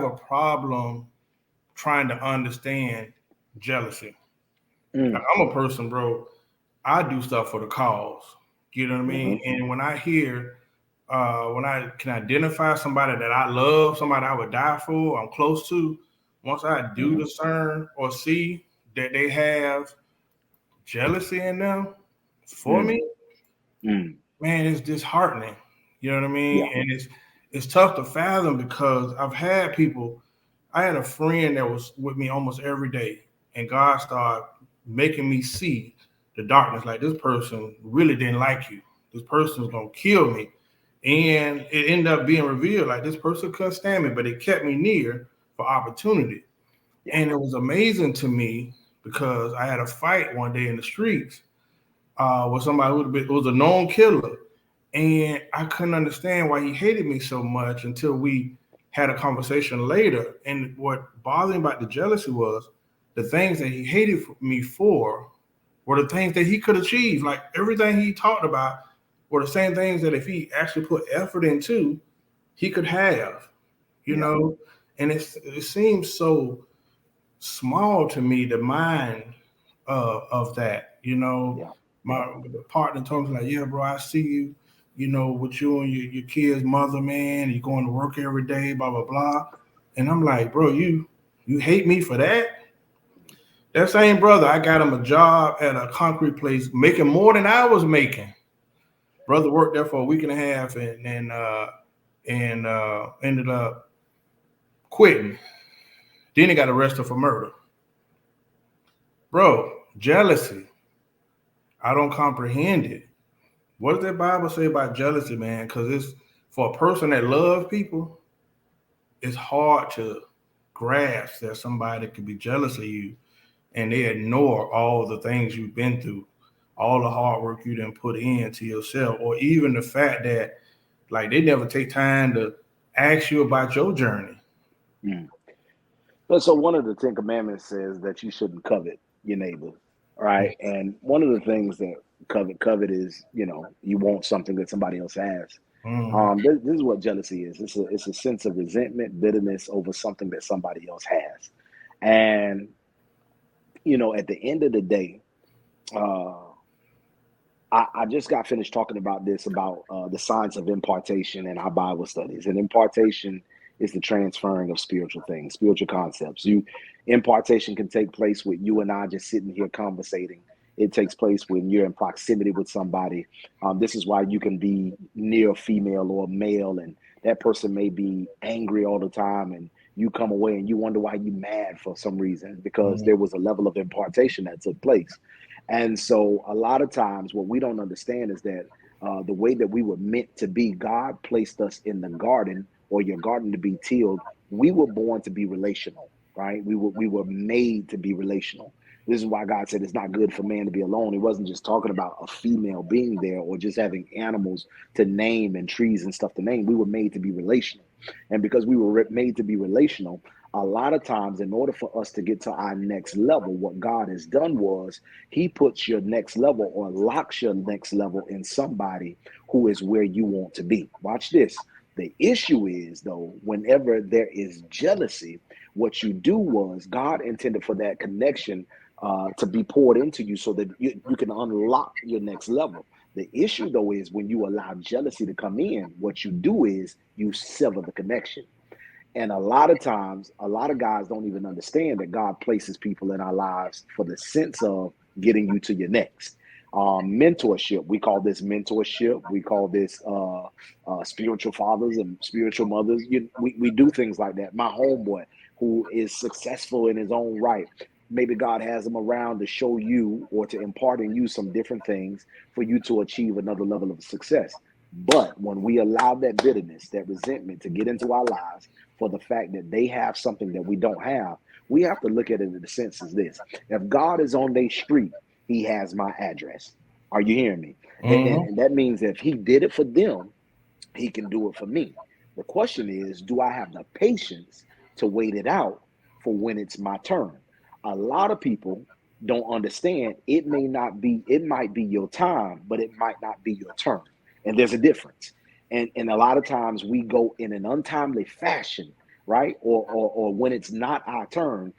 have a problem trying to understand jealousy. Mm, I'm a person, bro. I do stuff for the cause. You know what I mean? mm-hmm, And when I hear, when I can identify somebody that I love, somebody I would die for, I'm close to, once I do mm-hmm, discern or see that they have jealousy in them for mm, me, mm. man, it's disheartening. You know what I Yeah. mean? And it's tough to fathom because I've had people. I had a friend that was with me almost every day, and God started making me see the darkness. Like this person really didn't like you. This person's gonna kill me, and it ended up being revealed like this person couldn't stand me, but it kept me near for opportunity. Yeah. And it was amazing to me because I had a fight one day in the streets with somebody who was a known killer, and I couldn't understand why he hated me so much until we had a conversation later. And what bothered me about the jealousy was the things that he hated me for were the things that he could achieve. Like everything he talked about were the same things that if he actually put effort into, he could have, you Yeah. know. And it seems so small to me, the mind of that. You know, Yeah. my partner told me like, "Yeah, bro, I see you. You know, with you and your kid's mother, man. You going to work every day, blah blah blah." And I'm like, "Bro, you hate me for that?" That same brother, I got him a job at a concrete place, making more than I was making. Brother worked there for a week and a half, and ended up quitting. Then he got arrested for murder. Bro, jealousy. I don't comprehend it. What does that Bible say about jealousy, man? Because it's for a person that loves people, it's hard to grasp that somebody could be jealous of you and they ignore all the things you've been through, all the hard work you didn't put into yourself, or even the fact that like they never take time to ask you about your journey. Mm. But so one of the Ten Commandments says that you shouldn't covet your neighbor, right? And one of the things that covet is, you want something that somebody else has. Mm-hmm. This is what jealousy is. It's a sense of resentment, bitterness over something that somebody else has. And at the end of the day, uh, I just got finished talking about this about the science of impartation in our Bible studies. And impartation is the transferring of spiritual things, spiritual concepts. Impartation can take place with you and I just sitting here conversating. It takes place when you're in proximity with somebody. This is why you can be near a female or a male, and that person may be angry all the time, and you come away and you wonder why you mad for some reason because there was a level of impartation that took place. And so, a lot of times, what we don't understand is that the way that we were meant to be, God placed us in the garden or your garden to be tilled. We were born to be relational, right? We were made to be relational. This is why God said it's not good for man to be alone. He wasn't just talking about a female being there or just having animals to name and trees and stuff to name. We were made to be relational. And because we were made to be relational, a lot of times, in order for us to get to our next level, what God has done was He puts your next level or locks your next level in somebody who is where you want to be. Watch this. The issue is, though, whenever there is jealousy, what you do was God intended for that connection to be poured into you so that you can unlock your next level. The issue, though, is when you allow jealousy to come in, what you do is you sever the connection. And a lot of times, a lot of guys don't even understand that God places people in our lives for the sense of getting you to your next. Mentorship, we call this mentorship. We call this spiritual fathers and spiritual mothers. We do things like that. My homeboy, who is successful in his own right, maybe God has him around to show you or to impart in you some different things for you to achieve another level of success. But when we allow that bitterness, that resentment to get into our lives, for the fact that they have something that we don't have, we have to look at it in the sense as this. If God is on their street, He has my address. Are you hearing me? And, and, Mm-hmm. and that means if He did it for them, He can do it for me. The question is, do I have the patience to wait it out for when it's my turn? A lot of people don't understand it might be your time, but it might not be your turn. And there's a difference. And a lot of times we go in an untimely fashion right? Or when it's not our turn,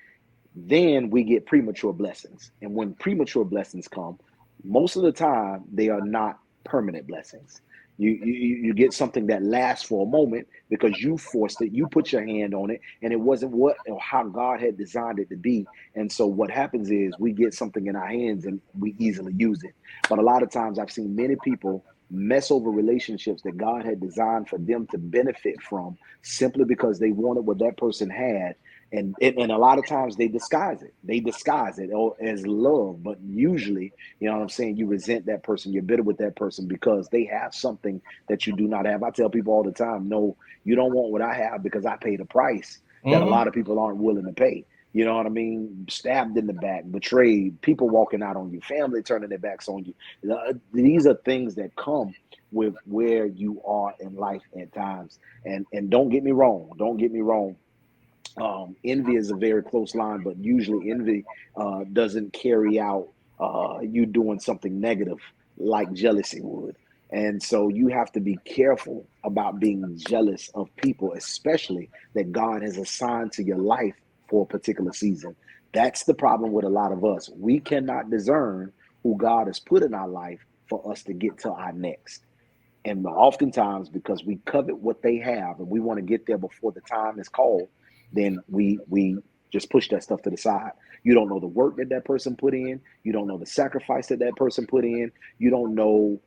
then we get premature blessings. And when premature blessings come, most of the time they are not permanent blessings. You get something that lasts for a moment because you forced it, you put your hand on it, and it wasn't what or how God had designed it to be. And so what happens is we get something in our hands and we easily use it. But a lot of times I've seen many people mess over relationships that God had designed for them to benefit from simply because they wanted what that person had, and a lot of times they disguise it. They disguise it as love, but usually, you know what I'm saying, you resent that person, you're bitter with that person because they have something that you do not have. I tell people all the time, no, you don't want what I have because I paid a price that a Mm-hmm. lot of people aren't willing to pay. You know what I mean? Stabbed in the back, betrayed, people walking out on you, family turning their backs on you. These are things that come with where you are in life at times. And don't get me wrong. Don't get me wrong. Envy is a very close line, but usually envy doesn't carry out you doing something negative like jealousy would. And so you have to be careful about being jealous of people, especially that God has assigned to your life for a particular season. That's the problem with a lot of us. We cannot discern who God has put in our life for us to get to our next. And oftentimes, because we covet what they have and we want to get there before the time is called, then we just push that stuff to the side. You don't know the work that that person put in. You don't know the sacrifice that that person put in. You don't know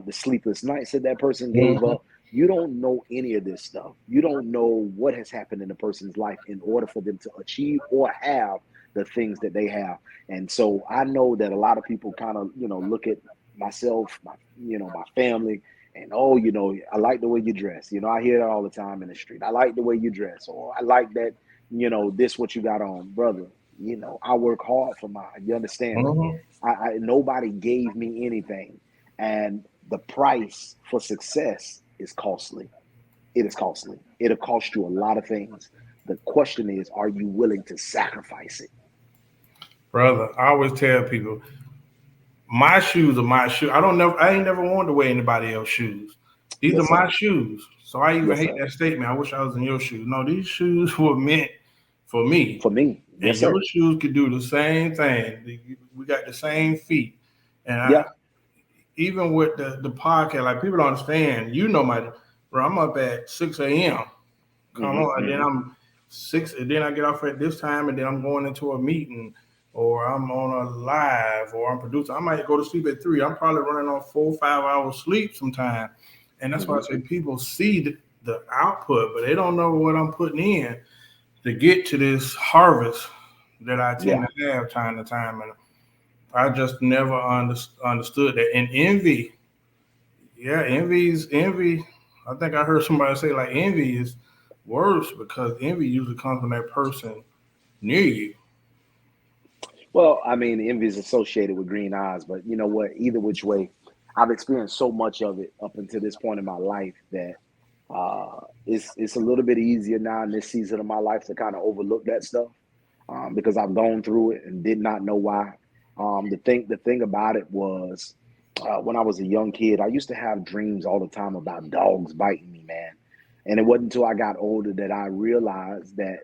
the sleepless nights that that person gave Mm-hmm. up. You don't know any of this stuff. You don't know what has happened in a person's life in order for them to achieve or have the things that they have. And so I know that a lot of people kind of, look at myself, my family, and oh, I like the way you dress. I hear that all the time in the street. I like the way you dress, or I like that, this what you got on, brother. I work hard for mine. You understand me? Mm-hmm. I nobody gave me anything, and the price for success is costly. It is costly. It'll cost you a lot of things. The question is, are you willing to sacrifice it? Brother, I always tell people, my shoes are my shoes. I ain't never wanted to wear anybody else's shoes. These are Yes, my sir. shoes. So I even Yes, hate sir. that statement. I wish I was in your shoes. No, these shoes were meant for me. For me, And yes, your sir. shoes could do the same thing. We got the same feet. And Yeah. even with the podcast, like people don't understand, bro, I'm up at 6 a.m. Come Hmm. on, and then Hmm. I'm six, and then I get off at this time, and then I'm going into a meeting, or I'm on a live, or I'm producing. I might go to sleep at 3. I'm probably running on 4 or 5 hours sleep sometime, and that's why I Hmm. say people see the output, but they don't know what I'm putting in to get to this harvest that I tend Yeah. to have time to time, and I just never understood that. And envy, yeah, envy. I think I heard somebody say like envy is worse because envy usually comes from that person near you. Well, I mean, envy is associated with green eyes, but you know what? Either which way, I've experienced so much of it up until this point in my life that it's a little bit easier now in this season of my life to kind of overlook that stuff because I've gone through it and did not know why. The thing about it was when I was a young kid, I used to have dreams all the time about dogs biting me, man. And it wasn't until I got older that I realized that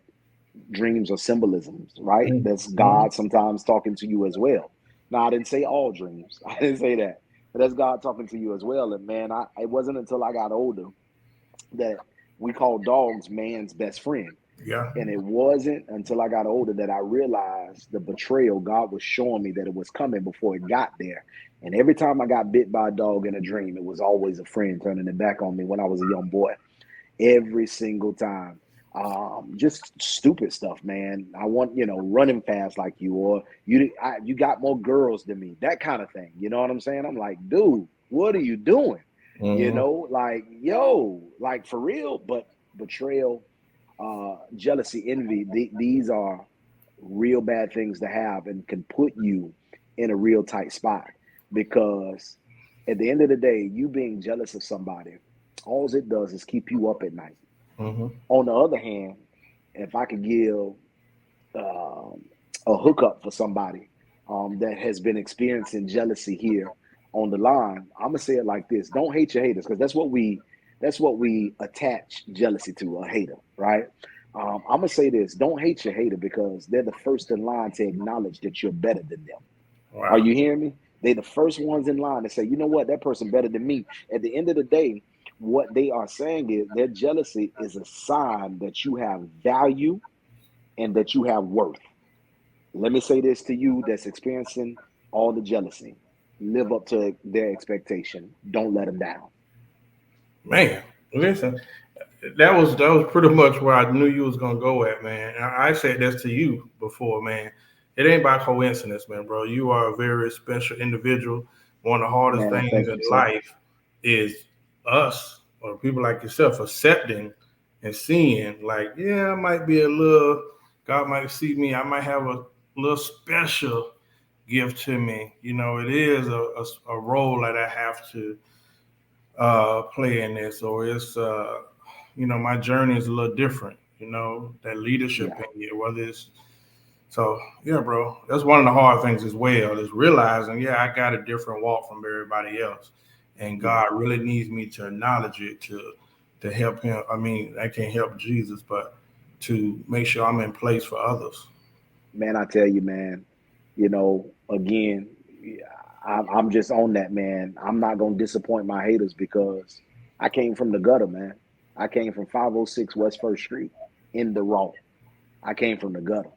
dreams are symbolisms, right? That's Mhm. God sometimes talking to you as well. Now, I didn't say all dreams. I didn't say that. But that's God talking to you as well. And man, it wasn't until I got older that we call dogs man's best friend. Yeah. And it wasn't until I got older that I realized the betrayal. God was showing me that it was coming before it got there. And every time I got bit by a dog in a dream, it was always a friend turning it back on me when I was a young boy every single time. Just stupid stuff, man. I want running fast like you, or you got more girls than me, that kind of thing. You know what I'm saying? I'm like, dude, what are you doing? Hmm. Like yo, like for real. But betrayal, jealousy, envy, these are real bad things to have and can put you in a real tight spot because at the end of the day, you being jealous of somebody, all it does is keep you up at night. Hmm. On the other hand, if I could give um, a hookup for somebody that has been experiencing jealousy here on the line, I'm gonna say it like this: don't hate your haters, because that's what we attach jealousy to, a hater, right? I'm gonna say this: don't hate your hater because they're the first in line to acknowledge that you're better than them. Are Wow. you hearing me? They're the first ones in line to say, you know what, that person better than me. At the end of the day, what they are saying is their jealousy is a sign that you have value and that you have worth. Let me say this to you that's experiencing all the jealousy. Live up to their expectation. Don't let them down. Man, listen, that was pretty much where I knew you was gonna go at, man. I said this to you before, man. It ain't by coincidence, man, bro. You are a very special individual. One of the hardest Man, things thank in you, sir. life is us or people like yourself accepting and seeing, like, yeah, I might be a little. God might see me. I might have a little special gift to me. You know, it is a role that I have to play in this, or it's my journey is a little different. That leadership Yeah, in you, whether it's so yeah, bro. That's one of the hard things as well is realizing, yeah, I got a different walk from everybody else, and yeah. God really needs me to acknowledge it to help Him. I mean, I can't help Jesus, but to make sure I'm in place for others. Man, I tell you, man, again, yeah, I'm just on that, man. I'm not gonna disappoint my haters because I came from the gutter, man. I came from 506 West First Street in the raw. I came from the gutter.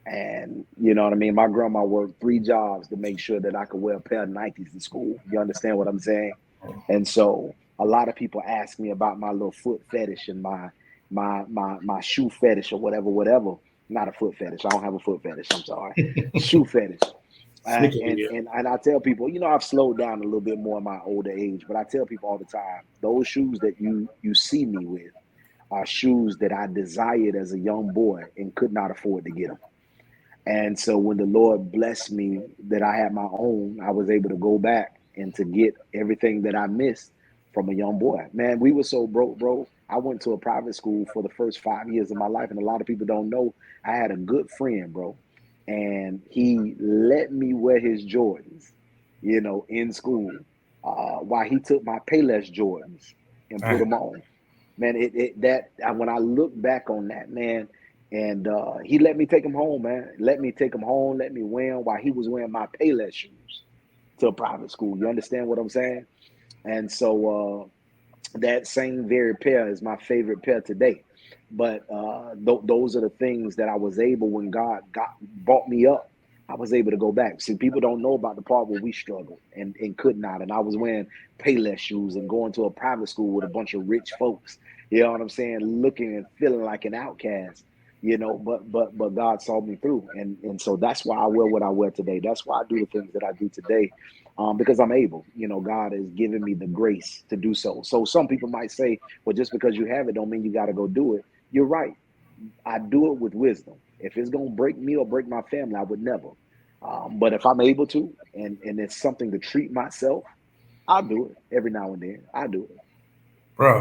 And you know what I mean? My grandma worked 3 jobs to make sure that I could wear a pair of Nikes to school. You understand what I'm saying? And so a lot of people ask me about my little foot fetish and my shoe fetish or whatever, whatever. Not a foot fetish. I don't have a foot fetish. I'm sorry. Shoe fetish. Sneaker And here. and and I tell people, I've slowed down a little bit more in my older age, but I tell people all the time, those shoes that you see me with are shoes that I desired as a young boy and could not afford to get them. And so when the Lord blessed me that I had my own, I was able to go back and to get everything that I missed from a young boy. Man, we were so broke, bro. I went to a private school for the first 5 years of my life, and a lot of people don't know I had a good friend, bro. And he let me wear his Jordans, in school, while he took my Payless Jordans and put Dang. them on. Man, when I look back on that, man, and he let me take him home, man. Let me take him home, let me wear him while he was wearing my Payless shoes to a private school. You understand what I'm saying? And so that same very pair is my favorite pair today. But those are the things that I was able when God got brought me up. I was able to go back. See, people don't know about the part where we struggled and could not. And I was wearing Payless shoes and going to a private school with a bunch of rich folks. You know what I'm saying? Looking and feeling like an outcast. But God saw me through, and so that's why I wear what I wear today. That's why I do the things that I do today, because I'm able. God has given me the grace to do so. So some people might say, well, just because you have it don't mean you got to go do it. You're right. I do it with wisdom. If it's gonna break me or break my family, I would never. But if I'm able to, and it's something to treat myself, I'll do it every now and then. I do it. Bro,